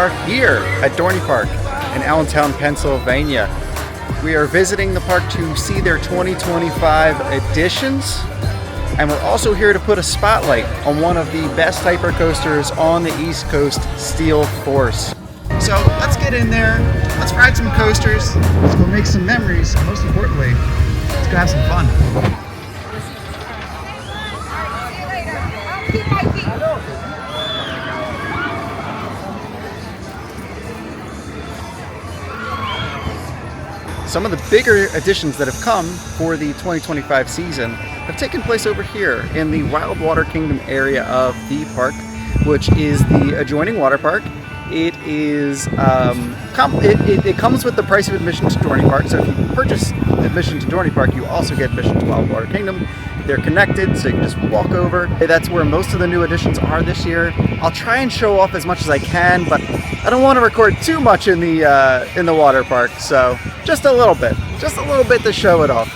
are here at Dorney Park in Allentown, Pennsylvania. We are visiting the park to see their 2025 additions, and we're also here to put a spotlight on one of the best hyper coasters on the East Coast, Steelforce. So let's get in there, let's ride some coasters, let's go make some memories, and most importantly, let's go have some fun. Some of the bigger additions that have come for the 2025 season have taken place over here in the Wildwater Kingdom area of the park, which is the adjoining water park. It is it comes with the price of admission to Dorney Park. So if you purchase admission to Dorney Park, you also get admission to Wildwater Kingdom. They're connected, so you can just walk over. That's where most of the new additions are this year. I'll try and show off as much as I can, but I don't want to record too much in the water park. So just a little bit to show it off.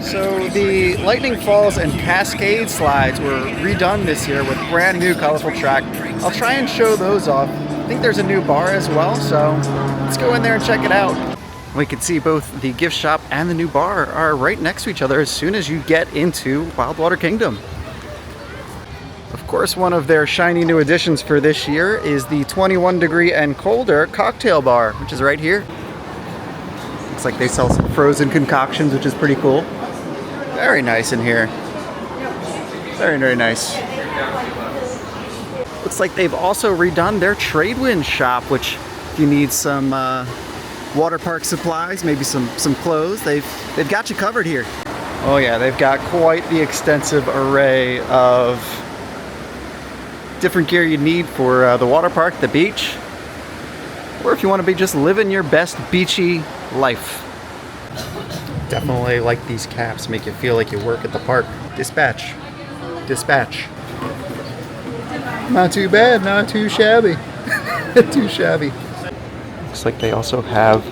So the Lightning Falls and Cascade slides were redone this year with brand new colorful track. I'll try and show those off. I think there's a new bar as well, so let's go in there and check it out. We can see both the gift shop and the new bar are right next to each other as soon as you get into Wildwater Kingdom. Of course, one of their shiny new additions for this year is the 21 degree and colder cocktail bar, which is right here. Looks like they sell some frozen concoctions, which is pretty cool. Very nice in here. Very, very nice. Looks like they've also redone their trade wind shop, which if you need some water park supplies, maybe some clothes, they've got you covered here. Oh yeah, they've got quite the extensive array of different gear you need for the water park, the beach, or if you want to be just living your best beachy life. Definitely like these caps, make you feel like you work at the park. Dispatch. Dispatch. Not too bad, not too shabby. Too shabby. Looks like they also have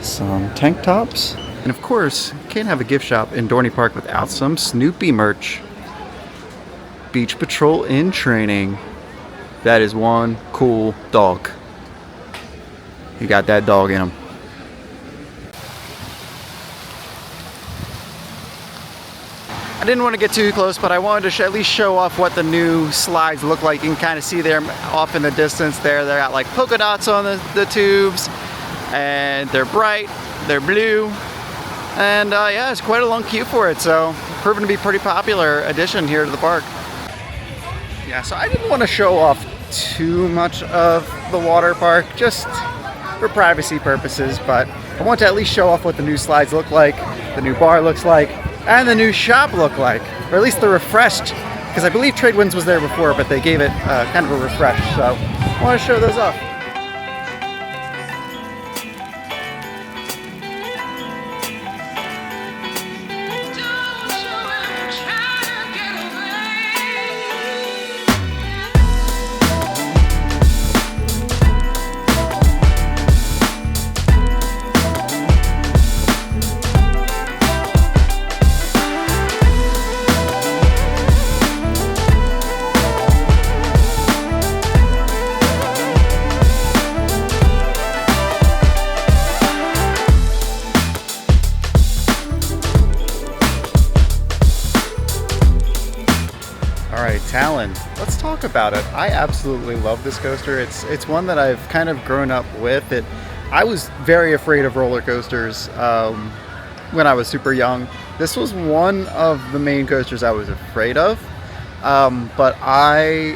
some tank tops. And of course, can't have a gift shop in Dorney Park without some Snoopy merch. Beach Patrol in training. That is one cool dog. You got that dog in him. I didn't want to get too close, but I wanted to at least show off what the new slides look like. You can kind of see them off in the distance there. They got like polka dots on the tubes, and they're bright, they're blue, and yeah, it's quite a long queue for it, so proven to be pretty popular addition here to the park. Yeah, so I didn't want to show off too much of the water park, just for privacy purposes, but I want to at least show off what the new slides look like, the new bar looks like, and the new shop look like, or at least the refreshed, because I believe Trade Winds was there before, but they gave it kind of a refresh, so I want to show those off. Alright, Talon, let's talk about it. I absolutely love this coaster. It's one that I've kind of grown up with. I was very afraid of roller coasters when I was super young. This was one of the main coasters I was afraid of. But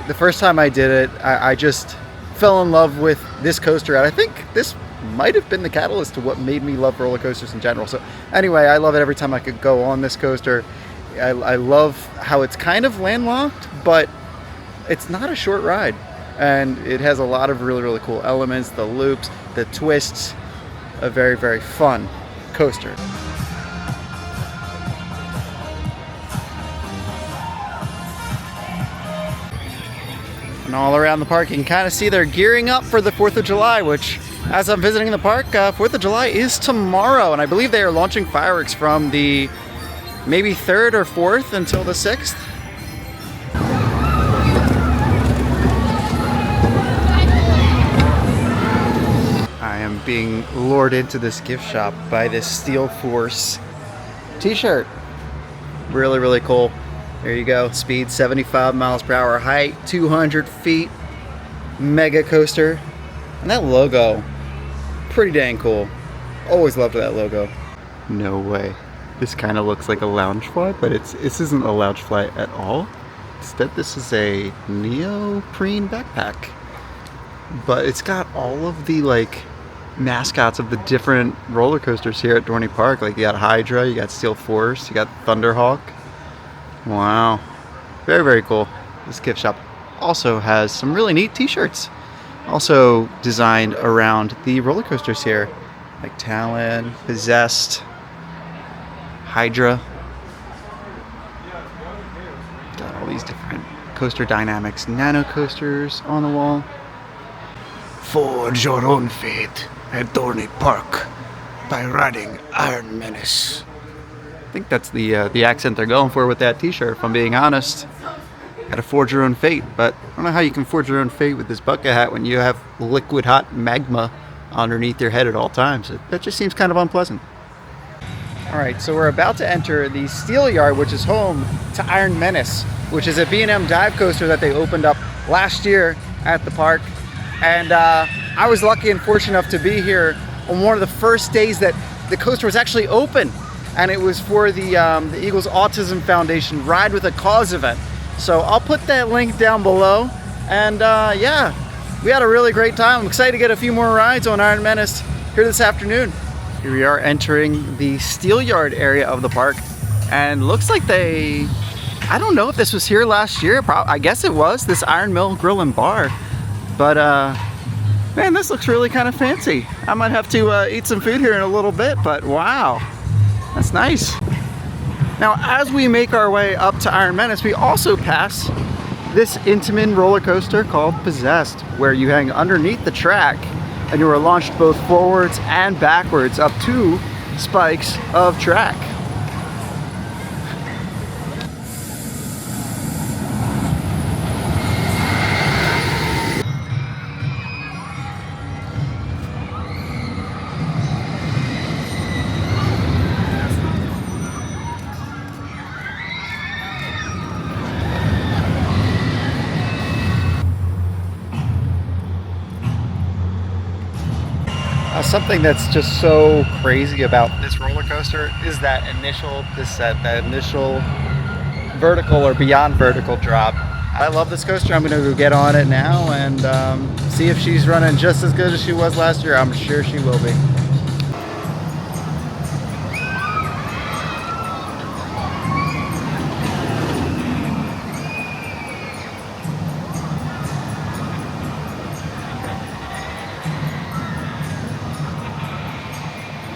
the first time I did it, I just fell in love with this coaster, and I think this might have been the catalyst to what made me love roller coasters in general. So anyway, I love it every time I could go on this coaster. I love how it's kind of landlocked, but it's not a short ride, and it has a lot of really, really cool elements, the loops, the twists. A very, very fun coaster. And all around the park you can kind of see they're gearing up for the 4th of July, which, as I'm visiting the park, 4th of July is tomorrow, and I believe they are launching fireworks from the maybe 3rd or 4th until the 6th. being lured into this gift shop by this Steel Force t-shirt. Really, really cool. There you go. Speed 75 miles per hour, height 200 feet, mega coaster. And that logo, pretty dang cool. Always loved that logo. No way. This kind of looks like a Loungefly, but this isn't a Loungefly at all. Instead, this is a neoprene backpack. But it's got all of the like mascots of the different roller coasters here at Dorney Park. Like you got Hydra, you got Steel Force, you got Thunderhawk. Wow. Very, very cool. This gift shop also has some really neat t-shirts. Also designed around the roller coasters here. Like Talon, Possessed, Hydra. Got all these different Coaster Dynamics nano coasters on the wall. Forge your own fate at Dorney Park by riding Iron Menace. I think that's the accent they're going for with that t-shirt, if I'm being honest. Gotta forge your own fate, but I don't know how you can forge your own fate with this bucket hat when you have liquid hot magma underneath your head at all times. That just seems kind of unpleasant. Alright, so we're about to enter the Steel Yard, which is home to Iron Menace, which is a B&M dive coaster that they opened up last year at the park. And I was lucky and fortunate enough to be here on one of the first days that the coaster was actually open. And it was for the Eagles Autism Foundation Ride with a Cause event. So I'll put that link down below. And yeah, we had a really great time. I'm excited to get a few more rides on Iron Menace here this afternoon. Here we are entering the Steel Yard area of the park. And looks like I don't know if this was here last year. I guess it was, this Iron Mill Grill and Bar. But man, this looks really kind of fancy. I might have to eat some food here in a little bit, but wow, that's nice. Now, as we make our way up to Iron Menace, we also pass this Intamin roller coaster called Possessed, where you hang underneath the track and you are launched both forwards and backwards up 2 spikes of track. Something that's just so crazy about this roller coaster is that initial descent, that initial vertical or beyond vertical drop. I love this coaster. I'm going to go get on it now and see if she's running just as good as she was last year. I'm sure she will be.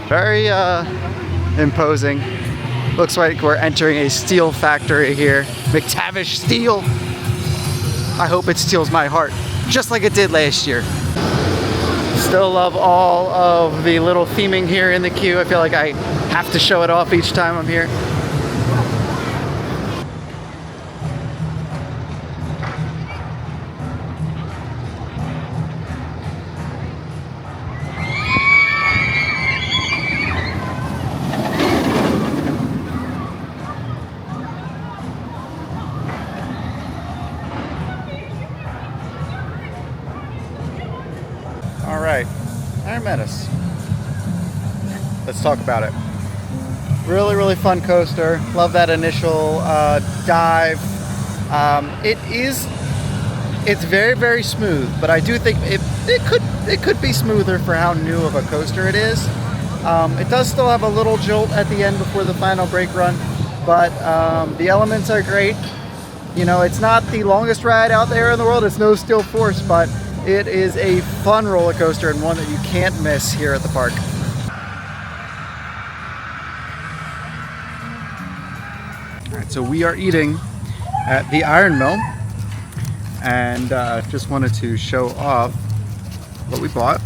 Very imposing. Looks like we're entering a steel factory here. McTavish Steel. I hope it steals my heart, just like it did last year. Still love all of the little theming here in the queue. I feel like I have to show it off each time I'm here. All right, Iron Menace. Let's talk about it. Really, really fun coaster. Love that initial dive. It's very, very smooth, but I do think it could be smoother for how new of a coaster it is. It does still have a little jolt at the end before the final brake run, but the elements are great. You know, it's not the longest ride out there in the world. It's no Steel Force, but it is a fun roller coaster and one that you can't miss here at the park. All right, so we are eating at the Iron Mill, and just wanted to show off what we bought.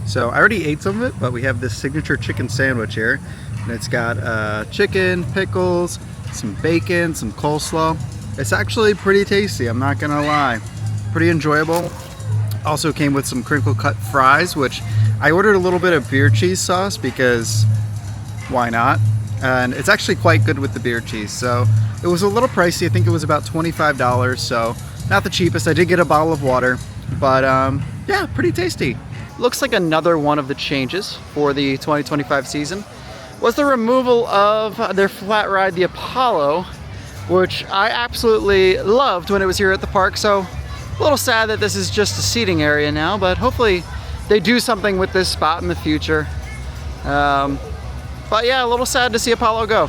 So I already ate some of it, but we have this signature chicken sandwich here, and it's got chicken, pickles, some bacon, some coleslaw. It's actually pretty tasty, I'm not gonna lie. Pretty enjoyable. Also came with some crinkle cut fries, which I ordered a little bit of beer cheese sauce because why not? And it's actually quite good with the beer cheese. So it was a little pricey. I think it was about $25, so not the cheapest. I did get a bottle of water, but yeah, pretty tasty. Looks like another one of the changes for the 2025 season was the removal of their flat ride, the Apollo, which I absolutely loved when it was here at the park. So a little sad that this is just a seating area now, but hopefully they do something with this spot in the future. But yeah, a little sad to see Apollo go.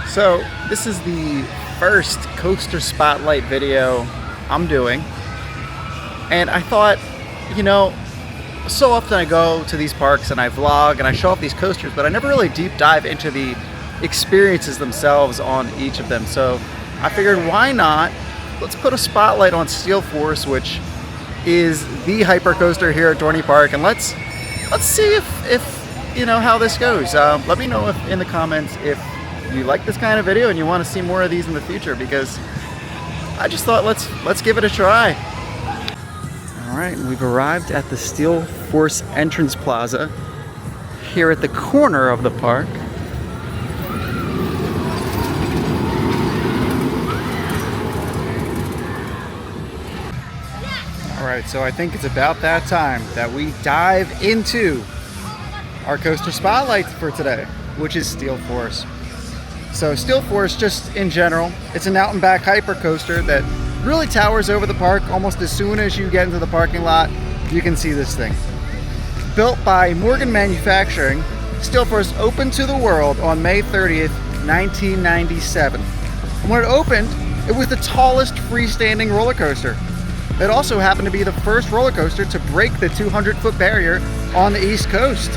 So this is the first coaster spotlight video I'm doing. And I thought, you know, so often I go to these parks and I vlog and I show off these coasters, but I never really deep dive into the experiences themselves on each of them. So I figured, why not? Let's put a spotlight on Steelforce, which is the hyper coaster here at Dorney Park, and let's see if you know how this goes. Let me know in the comments if you like this kind of video and you want to see more of these in the future, because I just thought let's give it a try. All right, we've arrived at the Steelforce entrance plaza here at the corner of the park. Alright, so I think it's about that time that we dive into our coaster spotlight for today, which is Steelforce. So Steelforce, just in general, it's an out and back hyper coaster that really towers over the park. Almost as soon as you get into the parking lot, you can see this thing. Built by Morgan Manufacturing, Steelforce opened to the world on May 30th, 1997. And when it opened, it was the tallest freestanding roller coaster. It also happened to be the first roller coaster to break the 200-foot barrier on the East Coast.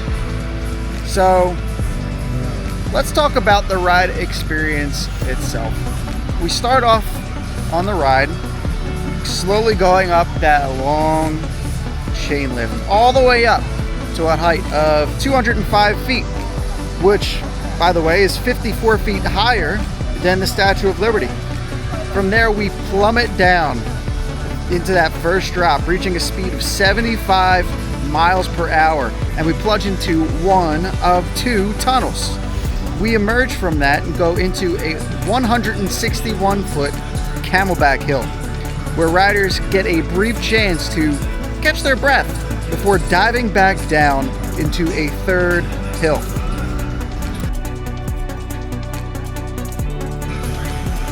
So let's talk about the ride experience itself. We start off on the ride, slowly going up that long chain lift, all the way up to a height of 205 feet, which, by the way, is 54 feet higher than the Statue of Liberty. From there, we plummet down into that first drop, reaching a speed of 75 miles per hour, and we plunge into one of two tunnels. We emerge from that and go into a 161-foot camelback hill, where riders get a brief chance to catch their breath before diving back down into a third hill.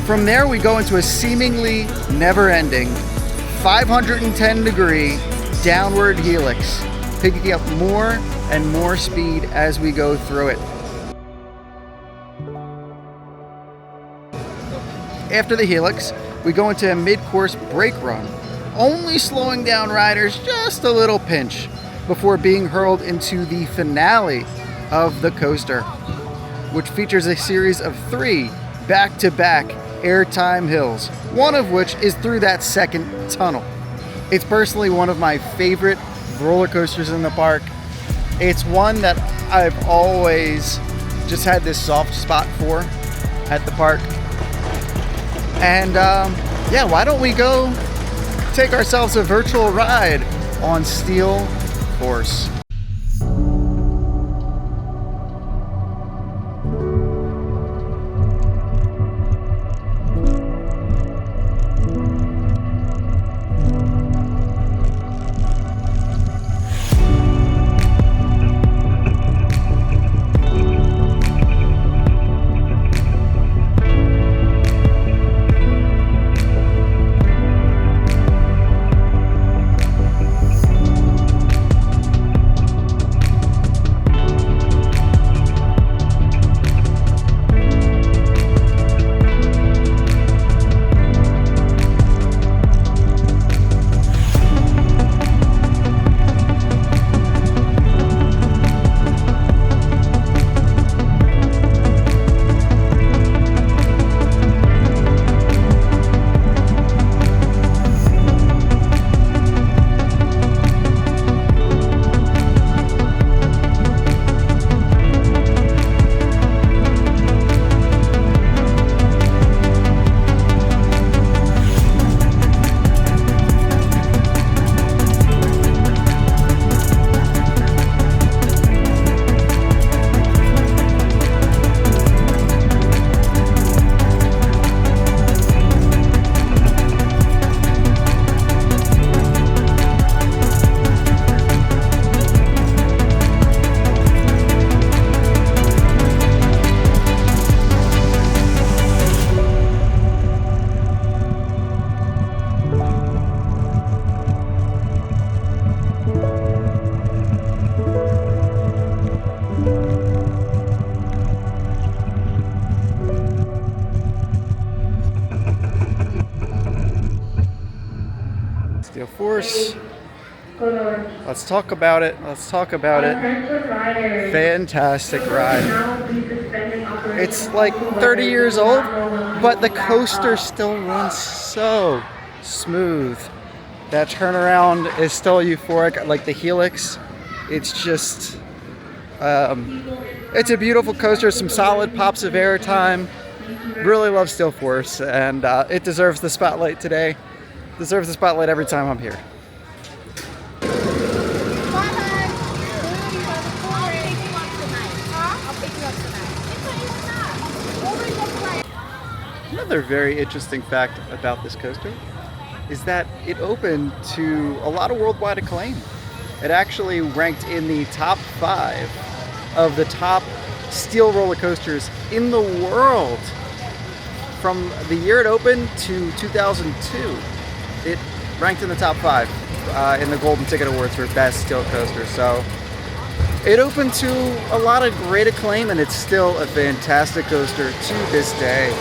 From there, we go into a seemingly never-ending 510-degree downward helix, picking up more and more speed as we go through it. After the helix, we go into a mid-course brake run, only slowing down riders just a little pinch before being hurled into the finale of the coaster, which features a series of 3 back-to-back airtime hills, one of which is through that second tunnel. It's personally one of my favorite roller coasters in the park. It's one that I've always just had this soft spot for at the park. And yeah, why don't we go take ourselves a virtual ride on Steelforce. Steelforce. Let's talk about it. Let's talk about it. Fantastic ride. It's like 30 years old, but the coaster still runs so smooth. That turnaround is still euphoric, like the helix. It's just, it's a beautiful coaster. Some solid pops of air time. Really love Steelforce, and it deserves the spotlight today. Deserves the spotlight every time I'm here. Another very interesting fact about this coaster is that it opened to a lot of worldwide acclaim. It actually ranked in the top 5 of the top steel roller coasters in the world. From the year it opened to 2002, it ranked in the top 5 in the Golden Ticket Awards for Best Steel Coaster. So it opened to a lot of great acclaim, and it's still a fantastic coaster to this day.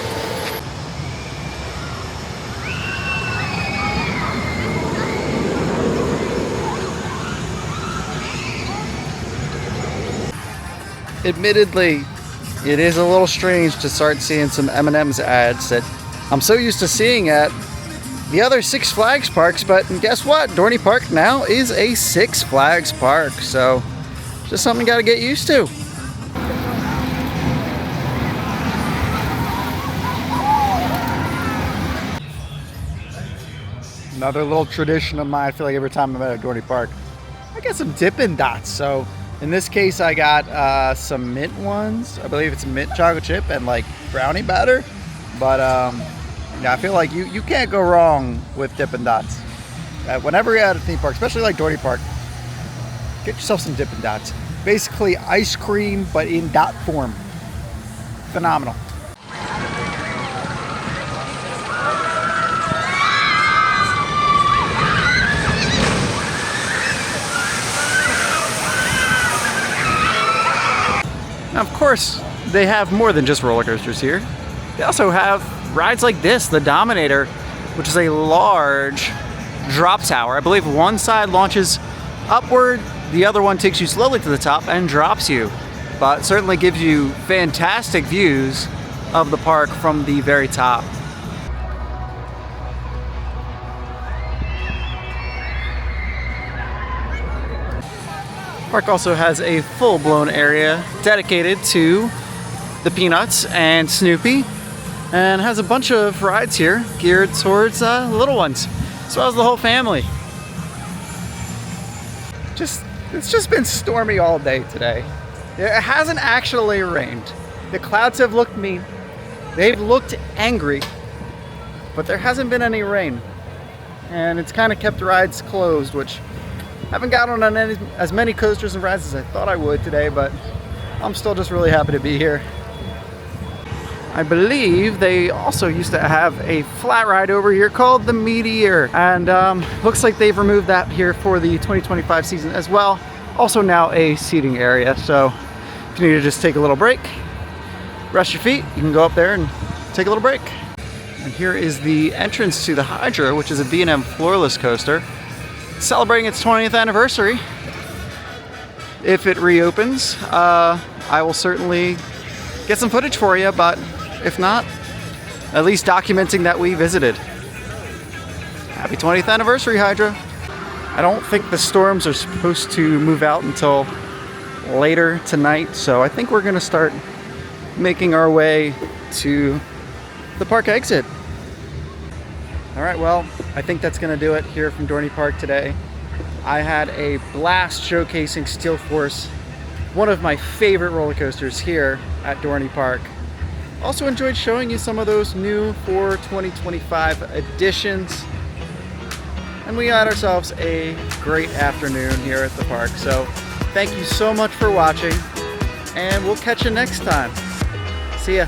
Admittedly, it is a little strange to start seeing some M&M's ads that I'm so used to seeing at the other Six Flags parks, but guess what? Dorney Park now is a Six Flags park, so just something you gotta get used to. Another little tradition of mine, I feel like every time I'm at a Dorney Park, I get some Dippin' Dots. So in this case, I got some mint ones. I believe it's mint chocolate chip and like brownie batter. But yeah, I feel like you can't go wrong with Dippin' Dots. Whenever you're at a theme park, especially like Dorney Park, get yourself some Dippin' Dots. Basically ice cream, but in dot form. Phenomenal. Now, of course, they have more than just roller coasters here. They also have rides like this, the Dominator, which is a large drop tower. I believe one side launches upward, the other one takes you slowly to the top and drops you, but certainly gives you fantastic views of the park from the very top. Park also has a full-blown area dedicated to the Peanuts and Snoopy, and has a bunch of rides here geared towards little ones, as well as the whole family. It's just been stormy all day today. It hasn't actually rained. The clouds have looked mean. They've looked angry, but there hasn't been any rain, and it's kind of kept rides closed, which I haven't gotten on as many coasters and rides as I thought I would today, but I'm still just really happy to be here. I believe they also used to have a flat ride over here called the Meteor, and looks like they've removed that here for the 2025 season as well. Also now a seating area, so if you need to just take a little break, rest your feet, you can go up there and take a little break. And here is the entrance to the Hydra, which is a B&M floorless coaster, celebrating its 20th anniversary. If it reopens, I will certainly get some footage for you, but if not, at least documenting that we visited. Happy 20th anniversary, Hydra. I don't think the storms are supposed to move out until later tonight, so I think we're gonna start making our way to the park exit. All right, well, I think that's gonna do it here from Dorney Park today. I had a blast showcasing Steelforce, one of my favorite roller coasters here at Dorney Park. Also enjoyed showing you some of those new for 2025 additions. And we had ourselves a great afternoon here at the park. So thank you so much for watching, and we'll catch you next time. See ya.